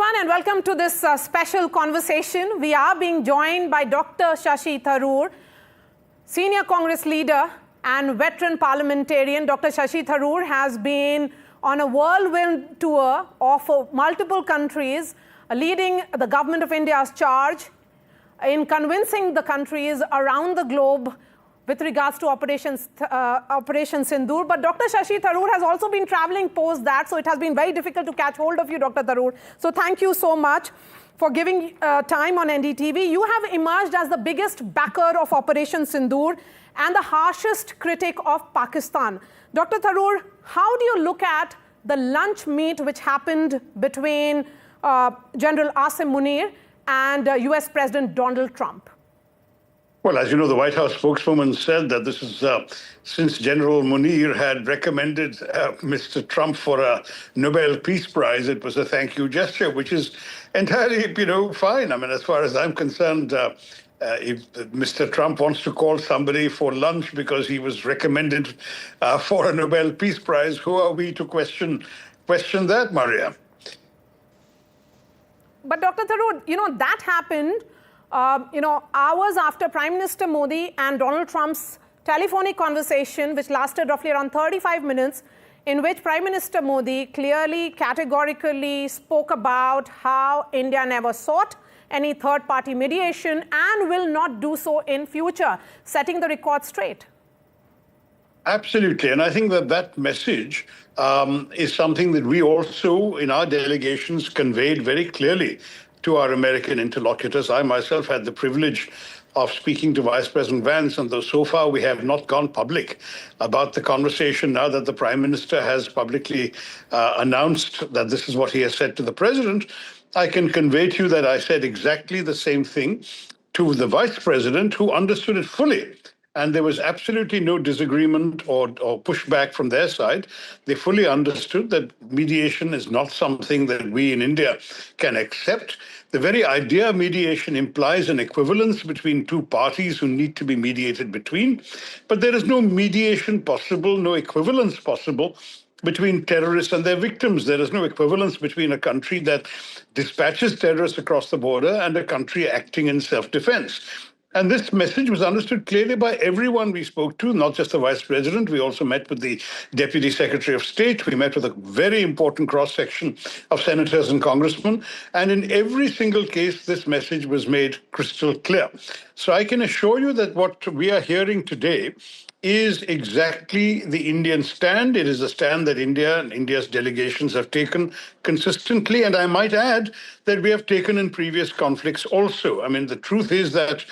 everyone, and welcome to this special conversation. We are being joined by Dr. Shashi Tharoor, senior Congress leader and veteran parliamentarian. Dr. Shashi Tharoor has been on a whirlwind tour of multiple countries, leading the government of India's charge in convincing the countries around the globe with regards to Operation Sindoor. But Dr. Shashi Tharoor has also been traveling post that, so it has been very difficult to catch hold of you, Dr. Tharoor. So thank you so much for giving time on NDTV. You have emerged as the biggest backer of Operation Sindoor and the harshest critic of Pakistan. Dr. Tharoor, how do you look at the lunch meet which happened between General Asim Munir and US President Donald Trump? Well, as you know, the White House spokeswoman said that this is since General Munir had recommended Mr. Trump for a Nobel Peace Prize, it was a thank you gesture, which is entirely, fine. I mean, as far as I'm concerned, if Mr. Trump wants to call somebody for lunch because he was recommended for a Nobel Peace Prize, who are we to question that, Maria? But Dr. Tharoor, that happened hours after Prime Minister Modi and Donald Trump's telephonic conversation, which lasted roughly around 35 minutes, in which Prime Minister Modi clearly, categorically spoke about how India never sought any third-party mediation and will not do so in future, setting the record straight. Absolutely. And I think that message is something that we also, in our delegations, conveyed very clearly to our American interlocutors. I myself had the privilege of speaking to Vice President Vance, and though so far we have not gone public about the conversation, now that the Prime Minister has publicly announced that this is what he has said to the President, I can convey to you that I said exactly the same thing to the Vice President, who understood it fully. And there was absolutely no disagreement or pushback from their side. They fully understood that mediation is not something that we in India can accept. The very idea of mediation implies an equivalence between two parties who need to be mediated between. But there is no mediation possible, no equivalence possible between terrorists and their victims. There is no equivalence between a country that dispatches terrorists across the border and a country acting in self-defense. And this message was understood clearly by everyone we spoke to, not just the Vice President. We also met with the Deputy Secretary of State. We met with a very important cross-section of senators and congressmen. And in every single case, this message was made crystal clear. So I can assure you that what we are hearing today is exactly the Indian stand. It is a stand that India and India's delegations have taken consistently. And I might add that we have taken in previous conflicts also. I mean, the truth is that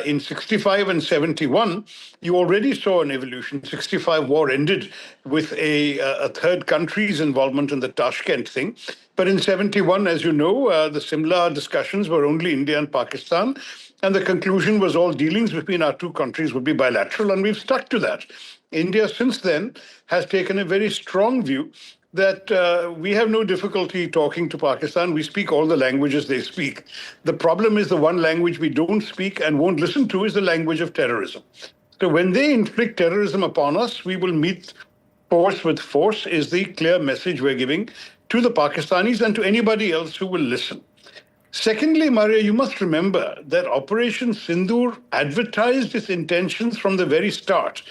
in 65 and 71, you already saw an evolution. 65 war ended with a third country's involvement in the Tashkent thing. But in 71, as you know, the Simla discussions were only India and Pakistan. And the conclusion was all dealings between our two countries would be bilateral, and we've stuck to that. India, since then, has taken a very strong view that we have no difficulty talking to Pakistan. We speak all the languages they speak. The problem is the one language we don't speak and won't listen to is the language of terrorism. So when they inflict terrorism upon us, we will meet force with force, is the clear message we're giving to the Pakistanis and to anybody else who will listen. Secondly, Maria, you must remember that Operation Sindoor advertised its intentions from the very start.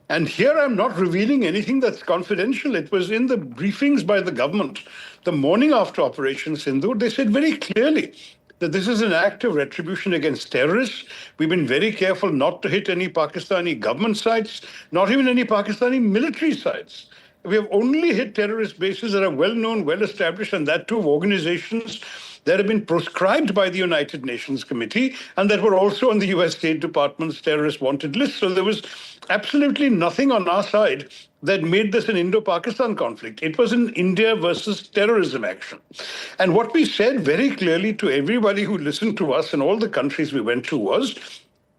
And here I'm not revealing anything that's confidential. It was in the briefings by the government. The morning after Operation Sindoor, they said very clearly that this is an act of retribution against terrorists. We've been very careful not to hit any Pakistani government sites, not even any Pakistani military sites. We have only hit terrorist bases that are well-known, well-established, and that too of organizations that have been proscribed by the United Nations Committee and that were also on the US State Department's terrorist wanted list. So there was absolutely nothing on our side that made this an Indo-Pakistan conflict. It was an India versus terrorism action. And what we said very clearly to everybody who listened to us in all the countries we went to was,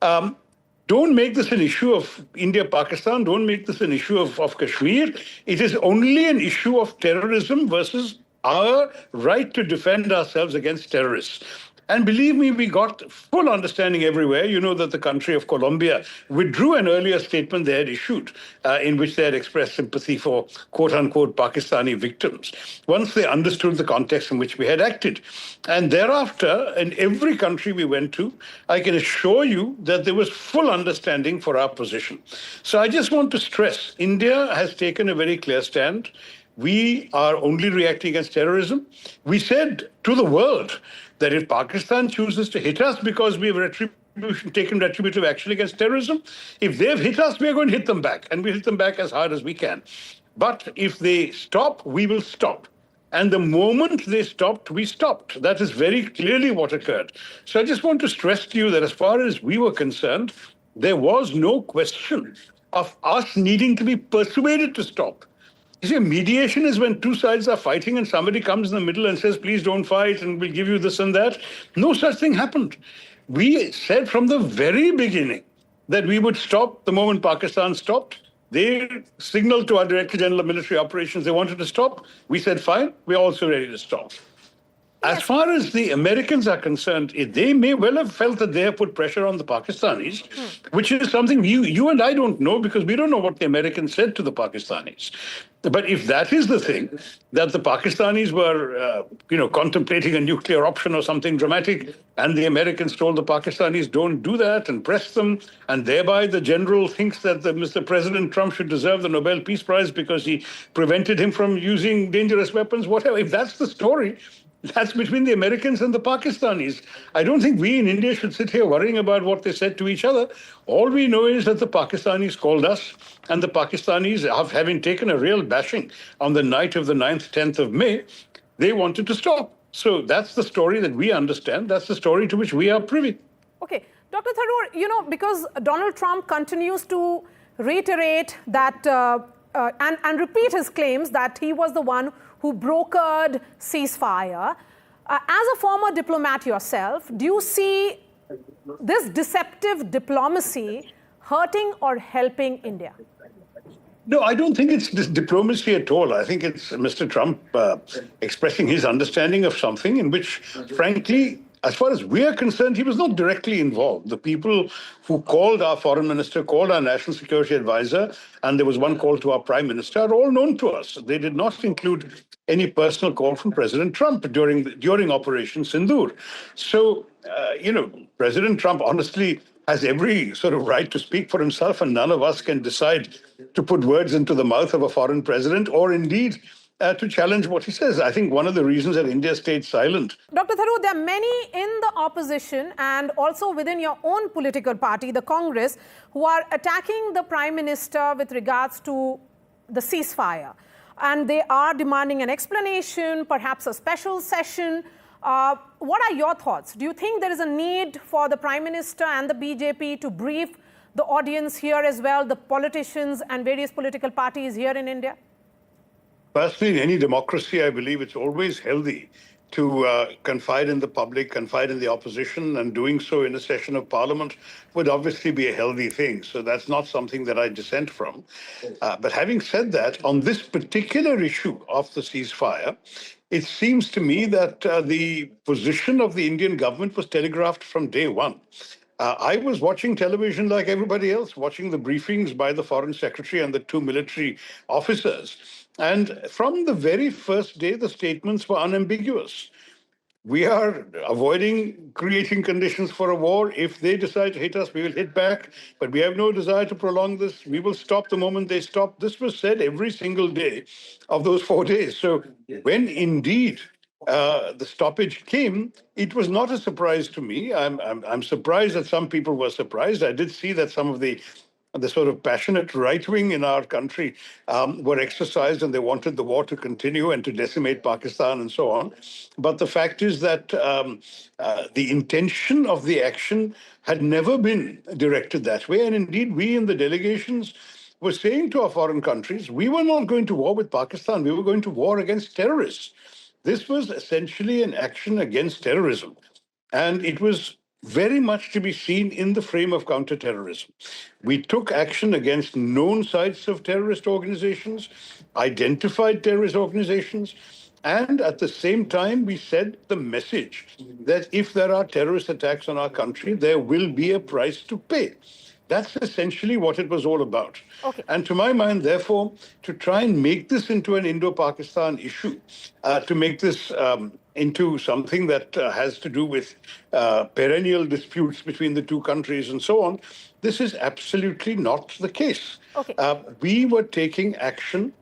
don't make this an issue of India-Pakistan. Don't make this an issue of Kashmir. It is only an issue of terrorism versus our right to defend ourselves against terrorists. And believe me, we got full understanding everywhere. You know that the country of Colombia withdrew an earlier statement they had issued in which they had expressed sympathy for quote-unquote Pakistani victims once they understood the context in which we had acted. And thereafter, in every country we went to, I can assure you that there was full understanding for our position. So I just want to stress, India has taken a very clear stand. We are only reacting against terrorism. We said to the world that if Pakistan chooses to hit us because we have taken retributive action against terrorism, if they've hit us, we are going to hit them back, and we'll hit them back as hard as we can. But if they stop, we will stop. And the moment they stopped, we stopped. That is very clearly what occurred. So I just want to stress to you that as far as we were concerned, there was no question of us needing to be persuaded to stop. You see, mediation is when two sides are fighting and somebody comes in the middle and says, please don't fight and we'll give you this and that. No such thing happened. We said from the very beginning that we would stop the moment Pakistan stopped. They signaled to our Director General of Military Operations they wanted to stop. We said, fine, we're also ready to stop. As far as the Americans are concerned, they may well have felt that they have put pressure on the Pakistanis, which is something you and I don't know because we don't know what the Americans said to the Pakistanis. But if that is the thing, that the Pakistanis were, contemplating a nuclear option or something dramatic, and the Americans told the Pakistanis, don't do that, and press them, and thereby the general thinks that Mr. President Trump should deserve the Nobel Peace Prize because he prevented him from using dangerous weapons, whatever. If that's the story, that's between the Americans and the Pakistanis. I don't think we in India should sit here worrying about what they said to each other. All we know is that the Pakistanis called us, and the Pakistanis, having taken a real bashing on the night of the 9th, 10th of May, they wanted to stop. So that's the story that we understand. That's the story to which we are privy. Okay. Dr. Tharoor, because Donald Trump continues to reiterate that and repeat his claims that he was the one who brokered ceasefire. As a former diplomat yourself, do you see this deceptive diplomacy hurting or helping India? No, I don't think it's diplomacy at all. I think it's Mr. Trump expressing his understanding of something in which, frankly, as far as we are concerned, he was not directly involved. The people who called our foreign minister, called our national security advisor, and there was one call to our prime minister, are all known to us. They did not include any personal call from President Trump during Operation Sindoor. So, President Trump honestly has every sort of right to speak for himself, and none of us can decide to put words into the mouth of a foreign president or indeed to challenge what he says. I think one of the reasons that India stayed silent. Dr. Tharoor, there are many in the opposition and also within your own political party, the Congress, who are attacking the Prime Minister with regards to the ceasefire. And they are demanding an explanation, perhaps a special session. What are your thoughts? Do you think there is a need for the Prime Minister and the BJP to brief the audience here as well, the politicians and various political parties here in India? Personally, in any democracy, I believe it's always healthy to confide in the public, confide in the opposition, and doing so in a session of parliament would obviously be a healthy thing. So that's not something that I dissent from. But having said that, on this particular issue of the ceasefire, it seems to me that the position of the Indian government was telegraphed from day one. I was watching television like everybody else, watching the briefings by the Foreign Secretary and the two military officers. And from the very first day, the statements were unambiguous. We are avoiding creating conditions for a war. If they decide to hit us, we will hit back. But we have no desire to prolong this. We will stop the moment they stop. This was said every single day of those 4 days. So when indeed the stoppage came, it was not a surprise to me. I'm surprised that some people were surprised. I did see that some of the sort of passionate right wing in our country were exercised and they wanted the war to continue and to decimate Pakistan and so on. But the fact is that the intention of the action had never been directed that way. And indeed, we in the delegations were saying to our foreign countries, we were not going to war with Pakistan. We were going to war against terrorists. This was essentially an action against terrorism. And it was very much to be seen in the frame of counterterrorism. We took action against known sites of terrorist organizations, identified terrorist organizations, And at the same time, we said the message that if there are terrorist attacks on our country, there will be a price to pay. That's essentially what it was all about. Okay. And to my mind, therefore, to try and make this into an Indo-Pakistan issue, to make this into something that has to do with perennial disputes between the two countries and so on, this is absolutely not the case. Okay. We were taking action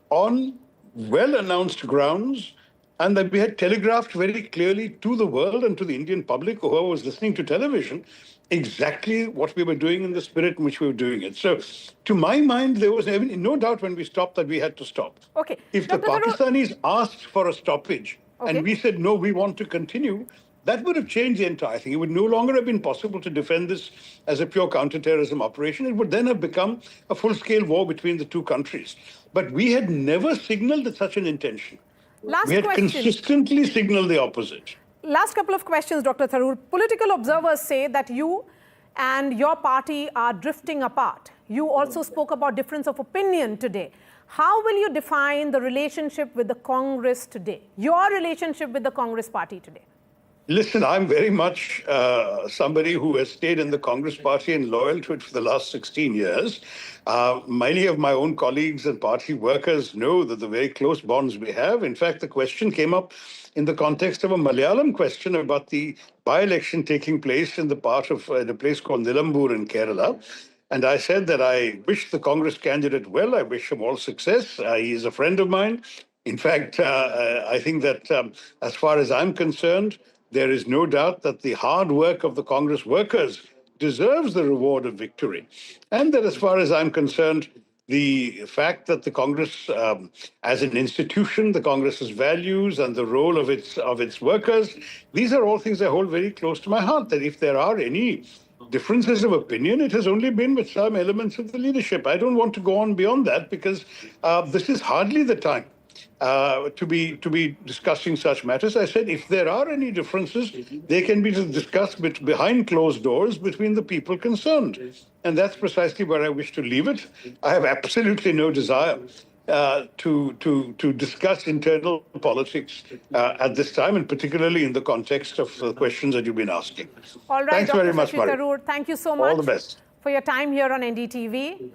on well-announced grounds, and that we had telegraphed very clearly to the world and to the Indian public, whoever was listening to television, exactly what we were doing in the spirit in which we were doing it. So, to my mind, there was no doubt when we stopped that we had to stop. Okay. If the Pakistanis asked for a stoppage and we said, no, we want to continue, that would have changed the entire thing. It would no longer have been possible to defend this as a pure counterterrorism operation. It would then have become a full-scale war between the two countries. But we had never signaled such an intention. We had consistently signaled the opposite. Last couple of questions, Dr. Tharoor. Political observers say that you and your party are drifting apart. You also spoke about difference of opinion today. How will you define the relationship with the Congress today? Your relationship with the Congress party today? Listen, I'm very much somebody who has stayed in the Congress party and loyal to it for the last 16 years. Many of my own colleagues and party workers know that the very close bonds we have. In fact, the question came up in the context of a Malayalam question about the by-election taking place in the part of the place called Nilambur in Kerala. And I said that I wish the Congress candidate well. I wish him all success. He is a friend of mine. In fact, I think that as far as I'm concerned, there is no doubt that the hard work of the Congress workers deserves the reward of victory. And that as far as I'm concerned, the fact that the Congress, as an institution, the Congress's values and the role of its workers, these are all things I hold very close to my heart, that if there are any differences of opinion, it has only been with some elements of the leadership. I don't want to go on beyond that because this is hardly the time to be discussing such matters. I said if there are any differences, they can be discussed behind closed doors between the people concerned. And that's precisely where I wish to leave it. I have absolutely no desire to discuss internal politics at this time, and particularly in the context of the questions that you've been asking. All right, Thanks Dr. very much, Shashi Tharoor. Thank you so much all the best for your time here on NDTV.